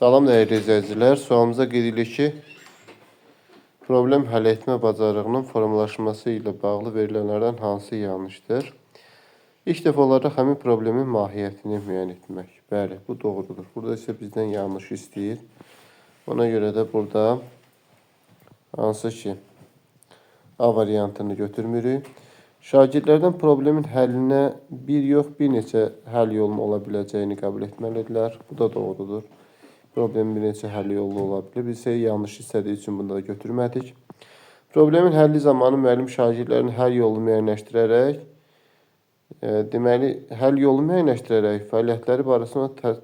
Salam dəyərli izləyicilər. Sualımıza qeyd edilir ki, problem həll etmə bacarığının formalaşması ilə bağlı verilənlərdən hansı yanlışdır? İlk dəfə olaraq həmin problemin mahiyyətini müəyyən etmək. Bəli, bu doğrudur. Burada isə bizdən yanlış istəyir. Ona görə də burada hansı ki A variantını götürmürük. Şagirdlərdən problemin həllinə bir yox, bir neçə həll yolunun ola biləcəyini qəbul etməlidirlər. Bu da doğrudur. Problemin bir neçə həll yolu ola bilər. Biz isə yanlış istədiyi üçün bunu da götürmədik. Problemin həlli zamanı müəllim şagirdlərin həll yolunu müəyyənləşdirərək, fəaliyyətləri barəsində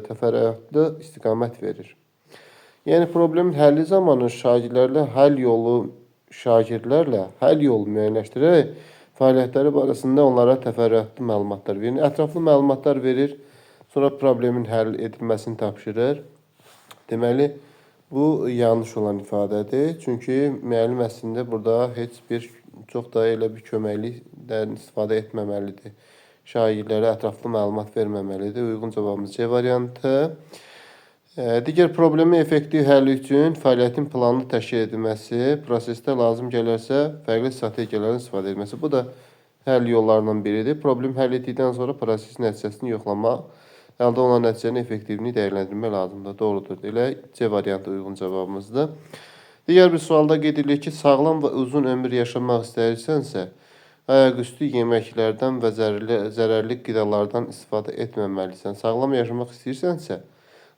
təfərrüatlı istiqamət verir. Yəni, problemin həlli zamanı şagirdlərlə həll yolu müəyyənləşdirərək, fəaliyyətləri barəsində onlara təfərrüatlı məlumatlar verir. Ətraflı məlumatlar verir. Sonra problemin həll edilməsini tapşırır. Deməli, bu yanlış olan ifadədir. Çünki müəllim əslində burada çox da elə bir köməklikdən istifadə etməməlidir. Şagirdlərə ətraflı məlumat verməməlidir. Uyğun cavabımız C variantı. Digər problemin effektiv həlli üçün fəaliyyətin planlı təşkil edilməsi, prosesdə lazım gələrsə fərqli strategiyaların istifadə edilməsi. Bu da həll yollarından biridir. Problem həll etdikdən sonra prosesin nəticəsini yoxlamaq, əldə olunan nəticənin effektivliyini dəyərləndirmək lazımdır. Doğrudur. Elə C variantı uyğun cavabımızdır. Digər bir sualda qeyd edilir ki, sağlam və uzun ömür yaşamaq istəyirsənsə, ayaqüstü yeməklərdən və zərərli qidalardan istifadə etməməlisən. Sağlam yaşamaq istəyirsənsə,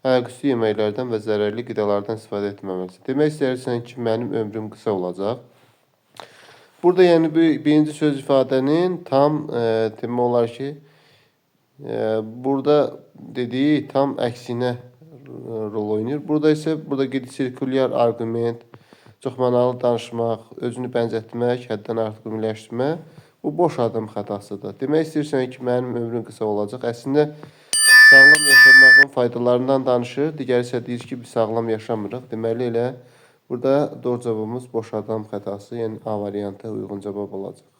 ayaqüstü yeməklərdən və zərərli qidalardan istifadə etməməlisən. Demək istəyirsən ki, mənim ömrüm qısa olacaq. Burada yəni birinci söz ifadənin tam demək olar ki, burada dediyi tam əksinə rol oynayır. Burada isə qeyd sirkulyar arqument, çoxmənalı danışmaq, özünü bənzətmək, həddən artıq ümumiləşdirmək bu boş adam xətasıdır. Demək istəyirsən ki, mənim ömrüm qısa olacaq. Əslində sağlam yaşamağın faydalarından danışır. Digər isə deyir ki, biz sağlam yaşamırıq. Deməli elə burada doğru cavabımız boş adam xətası, yəni A variantı uyğun cavab olacaq.